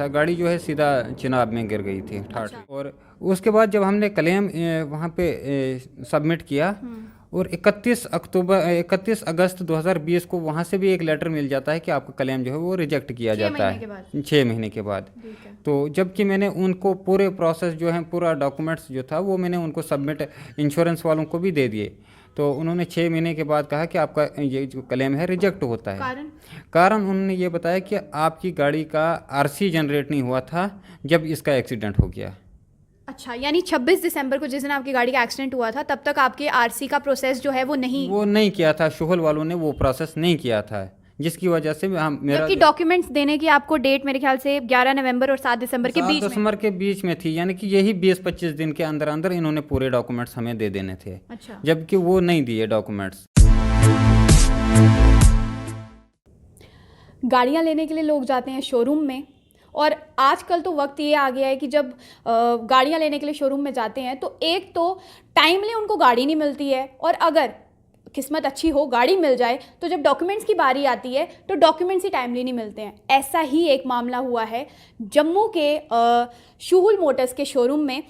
था। गाड़ी जो है सीधा चिनाब में गिर गई थी ठाठ। अच्छा। और उसके बाद जब हमने क्लेम वहाँ पे सबमिट किया, और 31 अगस्त 2020 को वहाँ से भी एक लेटर मिल जाता है कि आपका क्लेम जो है वो रिजेक्ट किया छः जाता महीने के है बाद। 6 महीने के बाद। ठीक है। तो जबकि मैंने उनको पूरे प्रोसेस जो है, पूरा डॉक्यूमेंट्स जो था वो मैंने उनको सबमिट इंश्योरेंस वालों को भी दे दिए। तो उन्होंने 6 महीने के बाद कहा कि आपका ये जो क्लेम है रिजेक्ट होता है। कारण उन्होंने ये बताया कि आपकी गाड़ी का आरसी जनरेट नहीं हुआ था जब इसका एक्सीडेंट हो गया। अच्छा, यानी 26 दिसंबर को जिस दिन आपकी गाड़ी का एक्सीडेंट हुआ था तब तक आपके आरसी का प्रोसेस जो है वो नहीं किया था, शोहल वालों ने वो प्रोसेस नहीं किया था, जिसकी वजह से मेरा जबकि डॉक्यूमेंट्स देने की आपको डेट मेरे ख्याल से 11 नवंबर और 7 दिसंबर के 7 बीच में। दिसंबर के बीच में थी, यानी कि यही 20-25 दिन के अंदर अंदर इन्होंने पूरे डॉक्यूमेंट्स हमें दे देने थे। अच्छा। जबकि वो नहीं दिए डॉक्यूमेंट्स। गाड़ियाँ लेने के लिए लोग जाते हैं शोरूम में, और आजकल तो वक्त ये आ गया है कि जब गाड़ियाँ लेने के लिए शोरूम में जाते हैं तो एक तो टाइमली उनको गाड़ी नहीं मिलती है, और अगर किस्मत अच्छी हो गाड़ी मिल जाए तो जब डॉक्यूमेंट्स की बारी आती है तो डॉक्यूमेंट्स ही टाइमली नहीं मिलते हैं। ऐसा ही एक मामला हुआ है जम्मू के शुहुल मोटर्स के शोरूम में।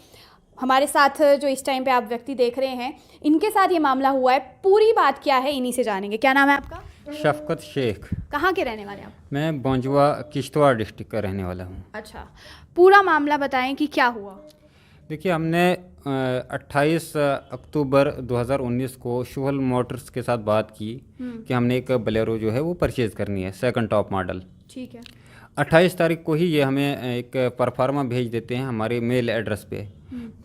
हमारे साथ जो इस टाइम पे आप व्यक्ति देख रहे हैं, इनके साथ ये मामला हुआ है। पूरी बात क्या है इन्हीं से जानेंगे। क्या नाम है आपका? शफकत शेख। कहाँ के रहने वाले हैं आप? मैं बौंजवा किश्तवाड़ डिस्ट्रिक्ट का रहने वाला हूँ। अच्छा, पूरा मामला बताएं कि क्या हुआ। देखिए, हमने 28 अक्टूबर 2019 को शुहुल मोटर्स के साथ बात की कि हमने एक बोलेरो जो है वो परचेज़ करनी है, सेकंड टॉप मॉडल। ठीक है। 28 तारीख को ही ये हमें एक परफार्मा भेज देते हैं हमारे मेल एड्रेस पे।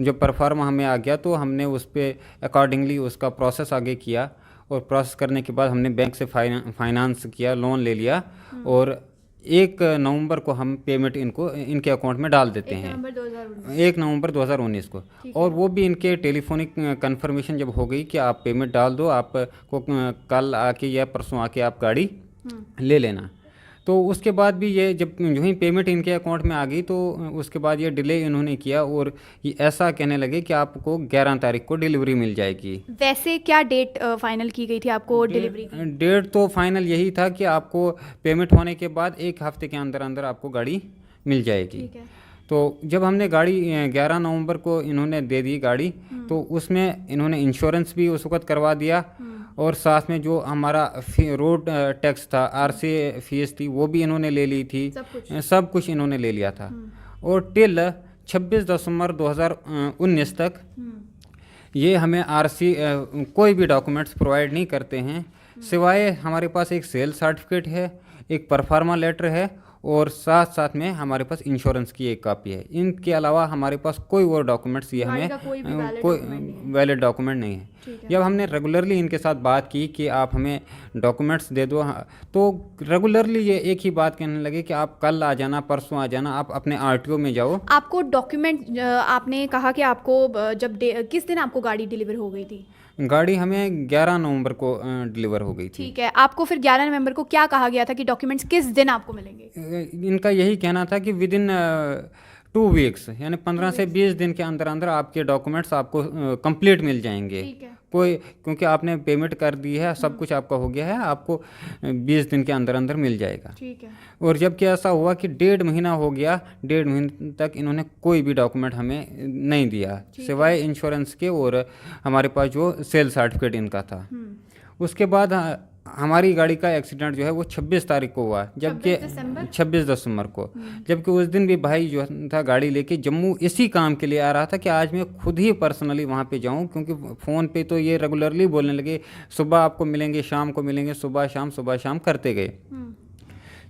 जब परफार्मा हमें आ गया तो हमने उस पर अकॉर्डिंगली उसका प्रोसेस आगे किया, और प्रोसेस करने के बाद हमने बैंक से फाइनेंस किया, लोन ले लिया, और 1 नवंबर को हम पेमेंट इनके अकाउंट में डाल देते हैं। 1 नवंबर 2019 को। और वो भी इनके टेलीफोनिक कंफर्मेशन जब हो गई कि आप पेमेंट डाल दो, आपको कल आके या परसों आके आप गाड़ी ले लेना। तो उसके बाद भी ये जब जो ही पेमेंट इनके अकाउंट में आ गई तो उसके बाद ये डिले इन्होंने किया, और ये ऐसा कहने लगे कि आपको 11 तारीख को डिलीवरी मिल जाएगी। वैसे क्या डेट फाइनल की गई थी आपको डिलीवरी की? डेट तो फाइनल यही था कि आपको पेमेंट होने के बाद 1 हफ्ते के अंदर अंदर आपको गाड़ी मिल जाएगी। ठीक है। तो जब हमने गाड़ी 11 नवंबर को इन्होंने दे दी गाड़ी, तो उसमें इन्होंने इंश्योरेंस भी उस वक्त करवा दिया, और साथ में जो हमारा रोड टैक्स था, आरसी फीस थी, वो भी इन्होंने ले ली थी। सब कुछ इन्होंने ले लिया था। और टिल 26 दिसंबर 2019 तक ये हमें आरसी कोई भी डॉक्यूमेंट्स प्रोवाइड नहीं करते हैं, सिवाय हमारे पास एक सेल सर्टिफिकेट है, एक परफार्मा लेटर है, और साथ साथ में हमारे पास इंश्योरेंस की एक कॉपी है। इनके अलावा हमारे पास कोई और डॉक्यूमेंट्स ये हमें कोई वैलिड डॉक्यूमेंट नहीं है। जब हमने रेगुलरली इनके साथ बात की कि आप हमें डॉक्यूमेंट्स दे दो, तो रेगुलरली ये एक ही बात कहने लगे कि आप कल आ जाना, परसों आ जाना, आप अपने आरटीओ में जाओ। आपको डॉक्यूमेंट आपने कहा कि आपको जब किस दिन आपको गाड़ी डिलीवर हो गई थी? गाड़ी हमें 11 नवंबर को डिलीवर हो गई थी। ठीक है। आपको फिर 11 नवंबर को क्या कहा गया था कि डॉक्यूमेंट्स किस दिन आपको मिलेंगे? इनका यही कहना था कि विदिन 2 वीक्स, यानी 15 से 20 दिन के अंदर अंदर आपके डॉक्यूमेंट्स आपको कंप्लीट मिल जाएंगे। ठीक है। क्योंकि आपने पेमेंट कर दी है, सब कुछ आपका हो गया है, आपको 20 दिन के अंदर अंदर मिल जाएगा। ठीक है। और जबकि ऐसा हुआ कि 1.5 महीना हो गया, 1.5 महीने तक इन्होंने कोई भी डॉक्यूमेंट हमें नहीं दिया, सिवाय इंश्योरेंस के और हमारे पास जो सेल सर्टिफिकेट इनका था। उसके बाद हमारी गाड़ी का एक्सीडेंट जो है वो 26 तारीख को हुआ, जबकि 26 दिसंबर को। जबकि उस दिन भी भाई जो था गाड़ी लेके जम्मू इसी काम के लिए आ रहा था कि आज मैं खुद ही पर्सनली वहाँ पे जाऊँ, क्योंकि फ़ोन पे तो ये रेगुलरली बोलने लगे सुबह आपको मिलेंगे, शाम को मिलेंगे, सुबह शाम करते गए।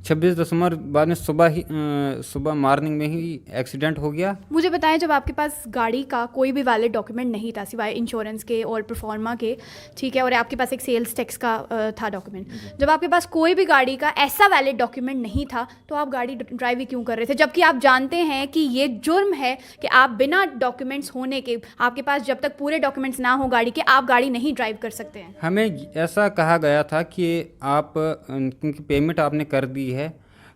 26 दिसंबर बाद में सुबह मॉर्निंग में ही एक्सीडेंट हो गया। मुझे बताएं, जब आपके पास गाड़ी का कोई भी वैलिड डॉक्यूमेंट नहीं था सिवाय इंश्योरेंस के और परफॉर्मा के, ठीक है, और आपके पास एक सेल्स टैक्स का था डॉक्यूमेंट, जब आपके पास कोई भी गाड़ी का ऐसा वैलिड डॉक्यूमेंट नहीं था तो आप गाड़ी ड्राइव ही क्यों कर रहे थे? जबकि आप जानते हैं कि ये जुर्म है कि आप बिना डॉक्यूमेंट्स होने के, आपके पास जब तक पूरे डॉक्यूमेंट्स ना हो गाड़ी के, आप गाड़ी नहीं ड्राइव कर सकते हैं। हमें ऐसा कहा गया था कि आप क्योंकि पेमेंट आपने कर दी है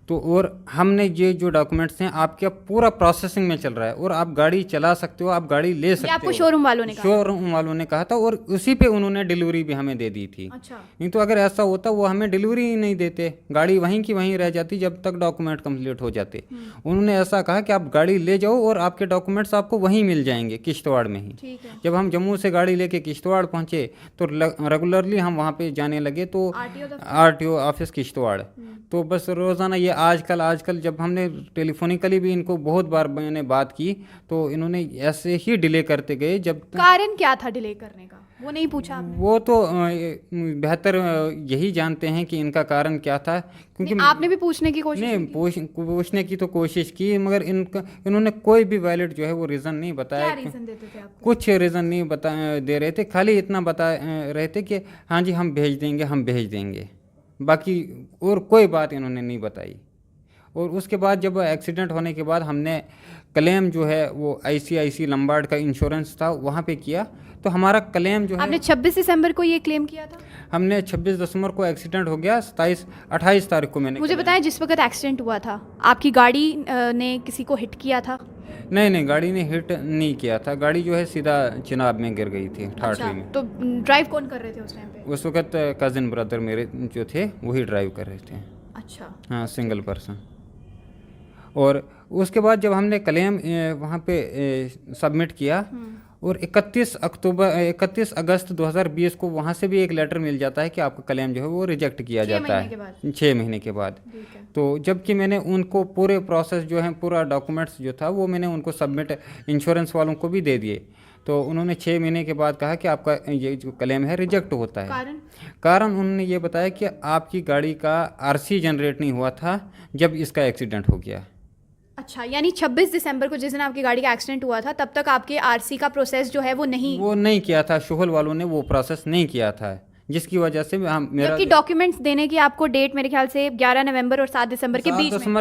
तो और हमने ये जो डॉक्यूमेंट्स हैं आपके पूरा प्रोसेसिंग में चल रहा है और आप गाड़ी चला सकते हो, आप गाड़ी ले ये सकते आपको हो। शोरूम वालों ने कहा? शोरूम वालों ने कहा था और उसी पे उन्होंने डिलीवरी भी हमें दे दी थी। अच्छा। नहीं तो अगर ऐसा होता वो हमें डिलीवरी ही नहीं देते, गाड़ी वहीं की वहीं रह जाती जब तक डॉक्यूमेंट कंप्लीट हो जाते। उन्होंने ऐसा कहा कि आप गाड़ी ले जाओ और आपके डॉक्यूमेंट्स आपको वहीं मिल जाएंगे किश्तवाड़ में ही। ठीक है। जब हम जम्मू से गाड़ी लेके किश्तवाड़ पहुंचे तो रेगुलरली हम वहाँ पे जाने लगे, तो आरटीओ ऑफिस किश्तवाड़। तो बस रोज़ाना ये आजकल जब हमने टेलीफोनिकली भी इनको बहुत बार मैंने बात की तो इन्होंने ऐसे ही डिले करते गए। जब कारण क्या था डिले करने का, वो नहीं पूछा आपने? वो तो बेहतर यही जानते हैं कि इनका कारण क्या था, क्योंकि नहीं, आपने भी पूछने की कोशिश नहीं की? पूछने की तो कोशिश की, मगर इन्होंने कोई भी वैलिड जो है वो रीज़न नहीं बताया। क्या रीज़न देते थे आपको? कुछ रीज़न नहीं दे रहे थे, खाली इतना बता रहे थे कि हाँ जी हम भेज देंगे, बाकी और कोई बात इन्होंने नहीं बताई। और उसके बाद जब एक्सीडेंट होने के बाद हमने क्लेम जो है वो ICIC लंबार्ड का इंश्योरेंस था वहाँ पे किया, तो हमारा क्लेम जो है आपने 26 दिसंबर को ये क्लेम किया था? हमने 26 दिसंबर को एक्सीडेंट हो गया, 28 तारीख को मैंने मुझे बताएं, जिस वक्त एक्सीडेंट हुआ था आपकी गाड़ी ने किसी को हिट किया था? नहीं, गाड़ी ने हिट नहीं किया था, गाड़ी जो है सीधा चिनाब में गिर गई थी, ठाठरी में। तो ड्राइव कौन कर रहे थे उस टाइम पे? उस वक्त कज़न ब्रदर मेरे जो थे वही ड्राइव कर रहे थे। अच्छा। हाँ, सिंगल पर्सन। और उसके बाद जब हमने क्लेम वहाँ पे सबमिट किया और 31 अगस्त 2020 को वहाँ से भी एक लेटर मिल जाता है कि आपका क्लेम जो है वो रिजेक्ट किया जाता है 6 महीने के बाद। तो जबकि मैंने उनको पूरे प्रोसेस जो है पूरा डॉक्यूमेंट्स जो था वो मैंने उनको सबमिट इंश्योरेंस वालों को भी दे दिए, तो उन्होंने 6 महीने के बाद कहा कि आपका ये जो क्लेम है रिजेक्ट होता है। कारण उन्होंने ये बताया कि आपकी गाड़ी का RC जनरेट नहीं हुआ था जब इसका एक्सीडेंट हो गया। अच्छा, यानी 26 दिसंबर को जिस दिन आपकी गाड़ी का एक्सीडेंट हुआ था तब तक आपके RC का प्रोसेस जो है वो नहीं किया था, शोहल वालों ने वो प्रोसेस नहीं किया था, जिसकी वजह से मेरा जबकि डॉक्यूमेंट्स देने की आपको डेट मेरे ख्याल से 11 नवंबर और 7 दिसंबर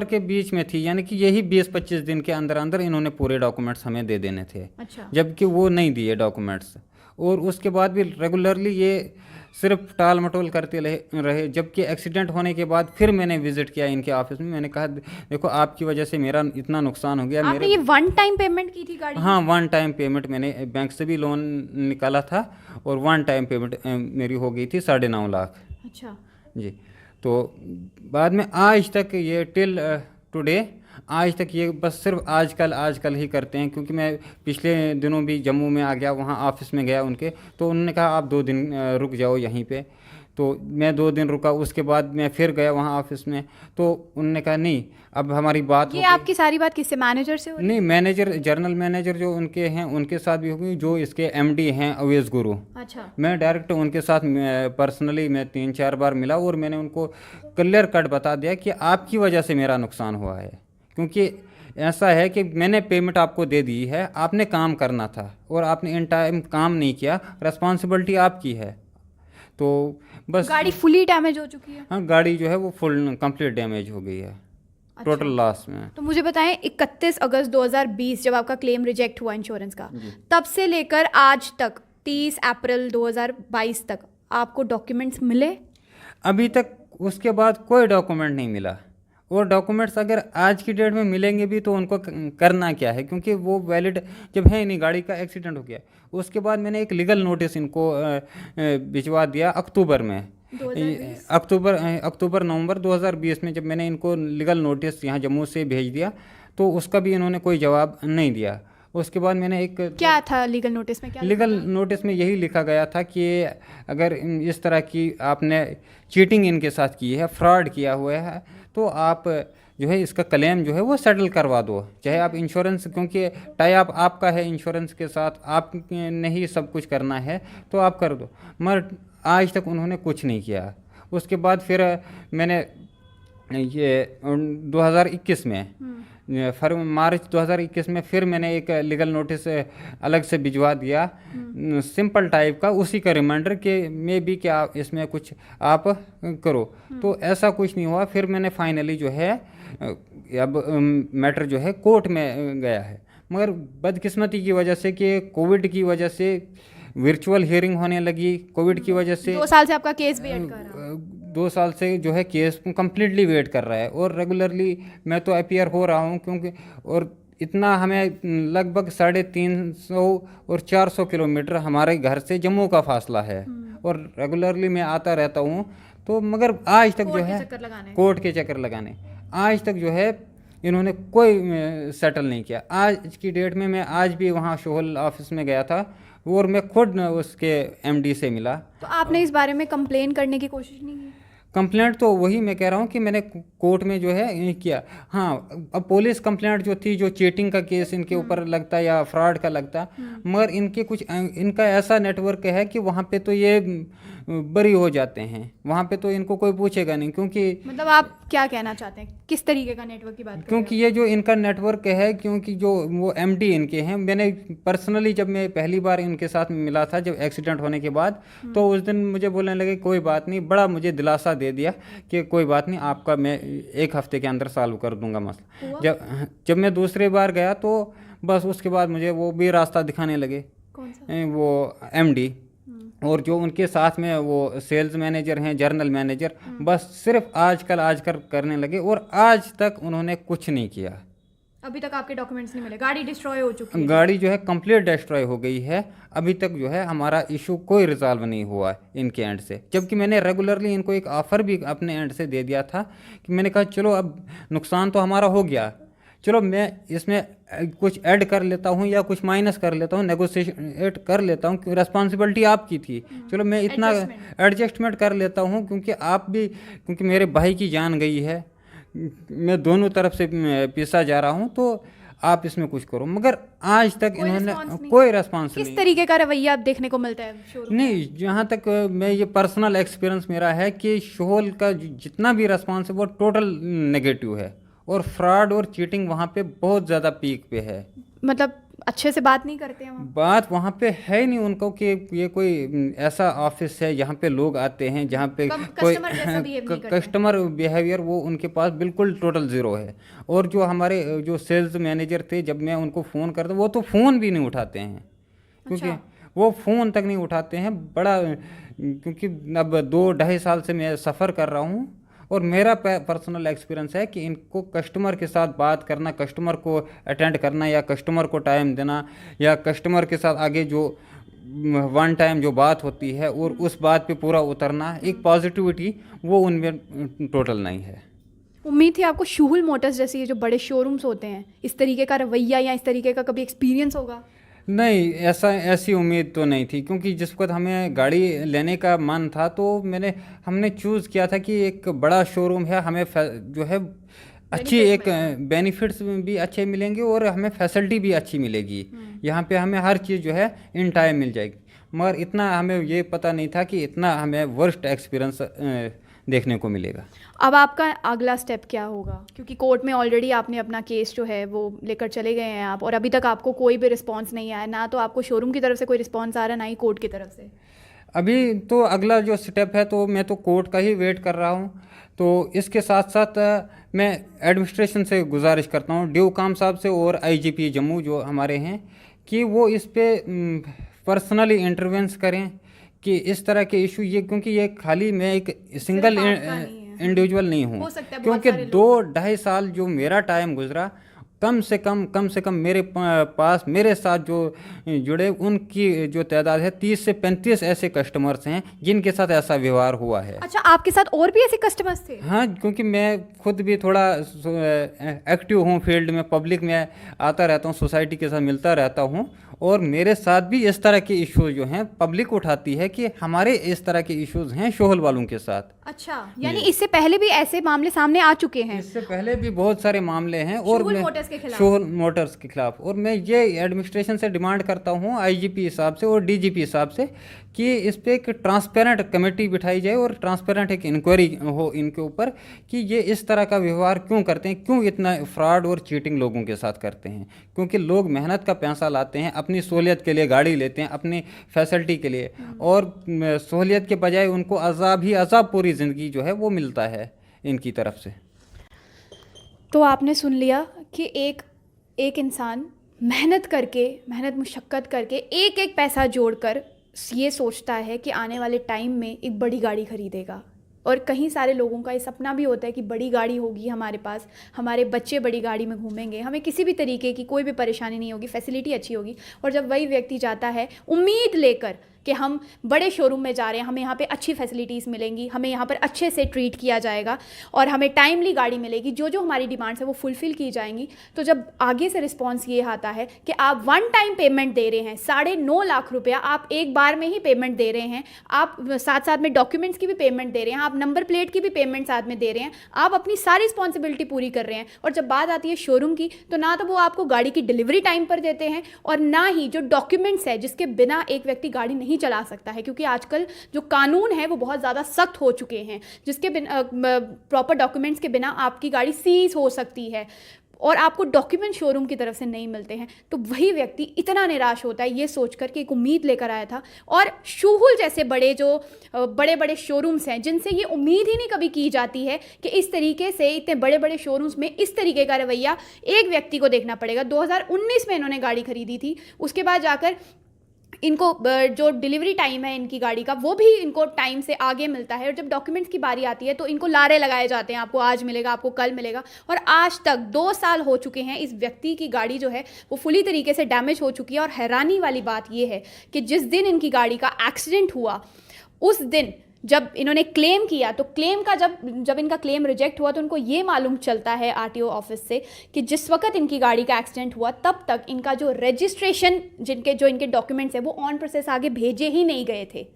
के बीच में थी, यानी कि यही 20-25 दिन के अंदर अंदर इन्होंने पूरे डॉक्यूमेंट्स हमें दे देने थे। अच्छा। जबकि वो नहीं दिए डॉक्यूमेंट्स, और उसके बाद भी रेगुलरली ये सिर्फ टाल मटोल करते रहे। जबकि एक्सीडेंट होने के बाद फिर मैंने विजिट किया इनके ऑफिस में, मैंने कहा देखो आपकी वजह से मेरा इतना नुकसान हो गया। आपने ये 1 टाइम पेमेंट की थी गाड़ी? हाँ, 1 टाइम पेमेंट मैंने बैंक से भी लोन निकाला था और 1 टाइम पेमेंट मेरी हो गई थी 9.5 लाख। अच्छा जी। तो बाद में आज तक ये टिल टुडे आज तक ये बस सिर्फ आजकल ही करते हैं, क्योंकि मैं पिछले दिनों भी जम्मू में आ गया, वहाँ ऑफिस में गया उनके, तो उन्होंने कहा आप 2 दिन रुक जाओ यहीं पे। तो मैं 2 दिन रुका, उसके बाद मैं फिर गया वहाँ ऑफिस में, तो उन्होंने कहा नहीं अब हमारी बात ये आपकी सारी बात किससे, मैनेजर से हो रही? नहीं, मैनेजर जनरल मैनेजर जो उनके हैं उनके साथ भी होगी, जो इसके MD हैं अवेश गुरु। अच्छा। मैं डायरेक्ट उनके साथ पर्सनली मैं 3-4 बार मिला और मैंने उनको क्लियर कट बता दिया कि आपकी वजह से मेरा नुकसान हुआ है, क्योंकि ऐसा है कि मैंने पेमेंट आपको दे दी है, आपने काम करना था और आपने इन टाइम काम नहीं किया, रिस्पॉन्सिबिलिटी आपकी है। तो बस गाड़ी फुली डैमेज हो चुकी है? हाँ, गाड़ी जो है वो फुल कंप्लीट डैमेज हो गई है। अच्छा। टोटल लॉस में। तो मुझे बताएं, 31 अगस्त 2020 जब आपका क्लेम रिजेक्ट हुआ इंश्योरेंस का, तब से लेकर आज तक 30 अप्रैल 2022 तक आपको डॉक्यूमेंट्स मिले? अभी तक उसके बाद कोई डॉक्यूमेंट नहीं मिला, और डॉक्यूमेंट्स अगर आज की डेट में मिलेंगे भी तो उनको करना क्या है, क्योंकि वो वैलिड जब है नहीं, गाड़ी का एक्सीडेंट हो गया। उसके बाद मैंने एक लीगल नोटिस इनको भिजवा दिया अक्टूबर में, अक्टूबर नवंबर 2020 में जब मैंने इनको लीगल नोटिस यहाँ जम्मू से भेज दिया तो उसका भी इन्होंने कोई जवाब नहीं दिया। उसके बाद मैंने एक क्या था लीगल नोटिस में? क्या लीगल नोटिस में यही लिखा गया था कि अगर इस तरह की आपने चीटिंग इनके साथ की है, फ्रॉड किया हुआ है, तो आप जो है इसका क्लेम जो है वो सेटल करवा दो, चाहे आप इंश्योरेंस, क्योंकि टाई अप आपका है इंश्योरेंस के साथ, आपने ही सब कुछ करना है तो आप कर दो। मगर आज तक उन्होंने कुछ नहीं किया। उसके बाद फिर मैंने ये 2021 में मार्च 2021 में फिर मैंने एक लीगल नोटिस अलग से भिजवा दिया, सिंपल टाइप का, उसी का रिमाइंडर के में भी कि आप इसमें कुछ आप करो। तो ऐसा कुछ नहीं हुआ। फिर मैंने फाइनली जो है अब मैटर जो है कोर्ट में गया है, मगर बदकिस्मती की वजह से कि कोविड की वजह से वर्चुअल हियरिंग होने लगी, कोविड की वजह से 2 साल से आपका केस भी अटका रहा। 2 साल से जो है केस कम्प्लीटली वेट कर रहा है, और रेगुलरली मैं तो अपीयर हो रहा हूँ, क्योंकि और इतना हमें लगभग 350 और 400 किलोमीटर हमारे घर से जम्मू का फासला है, और रेगुलरली मैं आता रहता हूँ। तो मगर आज तक जो है कोर्ट के चक्कर लगाने, आज तक जो है इन्होंने कोई सेटल नहीं किया। आज की डेट में मैं आज भी वहाँ शोहल ऑफिस में गया था, और मैं खुद उसके एमडी से मिला। तो आपने इस बारे में कंप्लेन करने की कोशिश नहीं की? कंप्लेंट तो वही मैं कह रहा हूँ कि मैंने कोर्ट में जो है ये किया। हाँ, अब पुलिस कंप्लेंट जो थी, जो चीटिंग का केस इनके ऊपर लगता या फ्रॉड का लगता, मगर इनके कुछ इनका ऐसा नेटवर्क है कि वहाँ पे तो ये बरी हो जाते हैं, वहाँ पे तो इनको कोई पूछेगा नहीं। क्योंकि मतलब आप क्या कहना चाहते हैं, किस तरीके का नेटवर्क की बात कर रहे क्योंकि ये जो इनका नेटवर्क है, क्योंकि जो वो एमडी इनके हैं, मैंने पर्सनली जब मैं पहली बार इनके साथ मिला था जब एक्सीडेंट होने के बाद, तो उस दिन मुझे बोलने लगे कोई बात नहीं, बड़ा मुझे दिलासा दे दिया कि कोई बात नहीं, आपका मैं 1 हफ्ते के अंदर सॉल्व कर दूंगा मसला। जब मैं दूसरी बार गया तो बस उसके बाद मुझे वो भी रास्ता दिखाने लगे। कौन सा? वो एमडी और जो उनके साथ में वो सेल्स मैनेजर हैं, जर्नल मैनेजर, बस सिर्फ आजकल करने लगे, और आज तक उन्होंने कुछ नहीं किया। अभी तक आपके डॉक्यूमेंट्स नहीं मिले? गाड़ी डिस्ट्रॉय हो चुकी है? गाड़ी जो है कंप्लीट डिस्ट्रॉय हो गई है। अभी तक जो है हमारा इशू कोई रिजॉल्व नहीं हुआ है इनके एंड से, जबकि मैंने रेगुलरली इनको एक ऑफ़र भी अपने एंड से दे दिया था कि मैंने कहा चलो अब नुकसान तो हमारा हो गया, चलो मैं इसमें कुछ ऐड कर लेता हूँ या कुछ माइनस कर लेता हूँ, नेगोशिएट कर लेता हूँ, क्योंकि रिस्पॉन्सिबिलिटी आपकी थी, चलो मैं इतना एडजस्टमेंट कर लेता हूँ, क्योंकि आप भी, क्योंकि मेरे भाई की जान गई है, मैं दोनों तरफ से पीसा जा रहा हूँ, तो आप इसमें कुछ करो। मगर आज तक इन्होंने कोई रिस्पॉन्स नहीं। किस तरीके का रवैया आप देखने को मिलता है शोरूम में? नहीं, जहाँ तक मैं ये पर्सनल एक्सपीरियंस मेरा है कि शोहल का जितना भी रिस्पॉन्स है वो टोटल नेगेटिव है, और फ्रॉड और चीटिंग वहाँ पे बहुत ज़्यादा पीक पे है। मतलब अच्छे से बात नहीं करते हैं वहाँ? बात वहाँ पे है ही नहीं उनको कि ये कोई ऐसा ऑफिस है जहाँ पे लोग आते हैं, जहाँ पे कोई कस्टमर बिहेवियर वो उनके पास बिल्कुल टोटल ज़ीरो है। और जो हमारे जो सेल्स मैनेजर थे, जब मैं उनको फ़ोन करता, वो तो फ़ोन भी नहीं उठाते हैं, क्योंकि वो फ़ोन तक नहीं उठाते हैं। बड़ा, क्योंकि अब 2-2.5 साल से मैं सफ़र कर रहा हूँ, और मेरा पर्सनल एक्सपीरियंस है कि इनको कस्टमर के साथ बात करना, कस्टमर को अटेंड करना, या कस्टमर को टाइम देना, या कस्टमर के साथ आगे जो वन टाइम जो बात होती है और उस बात पे पूरा उतरना, एक पॉजिटिविटी वो उनमें टोटल नहीं है। उम्मीद थी आपको शोहल मोटर्स जैसी ये जो बड़े शोरूम्स होते हैं, इस तरीके का रवैया या इस तरीके का कभी एक्सपीरियंस होगा? नहीं, ऐसी उम्मीद तो नहीं थी, क्योंकि जिस वक्त हमें गाड़ी लेने का मन था तो हमने चूज़ किया था कि एक बड़ा शोरूम है, हमें जो है अच्छी एक बेनिफिट्स भी अच्छे मिलेंगे और हमें फैसिलिटी भी अच्छी मिलेगी। यहाँ पे हमें हर चीज़ जो है इन टाइम मिल जाएगी, मगर इतना हमें ये पता नहीं था कि इतना हमें वर्स्ट एक्सपीरियंस देखने को मिलेगा। अब आपका अगला स्टेप क्या होगा? क्योंकि कोर्ट में ऑलरेडी आपने अपना केस जो है वो लेकर चले गए हैं आप, और अभी तक आपको कोई भी रिस्पांस नहीं आया, ना तो आपको शोरूम की तरफ से कोई रिस्पांस आ रहा, ना ही कोर्ट की तरफ से। अभी तो अगला जो स्टेप है तो मैं तो कोर्ट का ही वेट कर रहा हूँ। तो इसके साथ साथ मैं एडमिनिस्ट्रेशन से गुजारिश करता हूँ, ड्यूकाम साहब से और आईजीपी जम्मू जो हमारे हैं, कि वो इस पर पर्सनली इंटरवेंस करें कि इस तरह के इशू, ये क्योंकि ये खाली मैं एक सिंगल इंडिविजुअल नहीं हूँ, क्योंकि 2-2.5 साल जो मेरा टाइम गुजरा, कम से कम मेरे पास मेरे साथ जो जुड़े उनकी जो तादाद है 30 से 35 ऐसे कस्टमर्स हैं जिनके साथ ऐसा व्यवहार हुआ है। अच्छा, आपके साथ और भी ऐसे कस्टमर्स थे? हाँ, क्योंकि मैं खुद भी थोड़ा एक्टिव हूँ फील्ड में, पब्लिक में आता रहता हूँ, सोसाइटी के साथ मिलता रहता हूँ, और मेरे साथ भी इस तरह के इश्यूज जो हैं पब्लिक उठाती है कि हमारे इस तरह के इश्यूज हैं शोहल वालों के साथ। अच्छा, यानी इससे पहले भी ऐसे मामले सामने आ चुके हैं? इससे पहले भी बहुत सारे मामले हैं, और शोहल मोटर्स के खिलाफ। और मैं ये एडमिनिस्ट्रेशन से डिमांड करता हूँ, आईजीपी साहब से और डीजीपी साहब से, कि इस पर एक ट्रांसपेरेंट कमेटी बिठाई जाए और ट्रांसपेरेंट एक इंक्वायरी हो इनके ऊपर कि ये इस तरह का व्यवहार क्यों करते हैं, क्यों इतना फ्रॉड और चीटिंग लोगों के साथ करते हैं। क्योंकि लोग मेहनत का पैसा लाते हैं, अपनी सहूलियत के लिए गाड़ी लेते हैं, अपनी फैसिलिटी के लिए, और सहूलियत के बजाय उनको अजाब ही अजाब पूरी ज़िंदगी जो है वो मिलता है इनकी तरफ से। तो आपने सुन लिया कि एक इंसान मेहनत मुशक्क़त करके एक एक पैसा जोड़कर ये सोचता है कि आने वाले टाइम में एक बड़ी गाड़ी खरीदेगा, और कहीं सारे लोगों का ये सपना भी होता है कि बड़ी गाड़ी होगी हमारे पास, हमारे बच्चे बड़ी गाड़ी में घूमेंगे, हमें किसी भी तरीके की कोई भी परेशानी नहीं होगी, फैसिलिटी अच्छी होगी। और जब वही व्यक्ति जाता है उम्मीद लेकर कि हम बड़े शोरूम में जा रहे हैं, हमें यहाँ पे अच्छी फैसिलिटीज़ मिलेंगी, हमें यहाँ पर अच्छे से ट्रीट किया जाएगा और हमें टाइमली गाड़ी मिलेगी, जो जो हमारी डिमांड्स है वो फुलफ़िल की जाएंगी, तो जब आगे से रिस्पॉन्स ये आता है कि आप वन टाइम पेमेंट दे रहे हैं, 9.5 लाख रुपया आप एक बार में ही पेमेंट दे रहे हैं, आप साथ साथ में डॉक्यूमेंट्स की भी पेमेंट दे रहे हैं, आप नंबर प्लेट की भी पेमेंट साथ में दे रहे हैं, आप अपनी सारी रिस्पॉन्सिबिलिटी पूरी कर रहे हैं, और जब बात आती है शोरूम की तो ना तो वो आपको गाड़ी की डिलीवरी टाइम पर देते हैं और ना ही जो डॉक्यूमेंट्स है जिसके बिना एक व्यक्ति गाड़ी नहीं चला सकता है, क्योंकि आजकल जो कानून है वो बहुत ज़्यादा सख्त हो चुके हैं, जिसके बिना प्रॉपर डॉक्यूमेंट्स के बिना आपकी गाड़ी सीज हो सकती है और आपको डॉक्यूमेंट शोरूम की तरफ से नहीं मिलते हैं। तो वही व्यक्ति इतना निराश होता है ये सोचकर कि एक उम्मीद लेकर आया था, और शूहुल जैसे बड़े बड़े शोरूम्स हैं जिनसे ये उम्मीद ही नहीं कभी की जाती है कि इस तरीके से इतने बड़े बड़े शोरूम्स में इस तरीके का रवैया एक व्यक्ति को देखना पड़ेगा। 2019 में इन्होंने गाड़ी खरीदी थी, उसके बाद जाकर इनको जो डिलीवरी टाइम है इनकी गाड़ी का वो भी इनको टाइम से आगे मिलता है, और जब डॉक्यूमेंट्स की बारी आती है तो इनको लारे लगाए जाते हैं, आपको आज मिलेगा, आपको कल मिलेगा। और आज तक 2 साल हो चुके हैं, इस व्यक्ति की गाड़ी जो है वो फुली तरीके से डैमेज हो चुकी है। और हैरानी वाली बात ये है कि जिस दिन इनकी गाड़ी का एक्सीडेंट हुआ उस दिन जब इन्होंने क्लेम किया, तो क्लेम का जब इनका क्लेम रिजेक्ट हुआ तो उनको ये मालूम चलता है आरटीओ ऑफिस से कि जिस वक्त इनकी गाड़ी का एक्सीडेंट हुआ तब तक इनका जो रजिस्ट्रेशन जो इनके डॉक्यूमेंट्स है वो ऑन प्रोसेस आगे भेजे ही नहीं गए थे।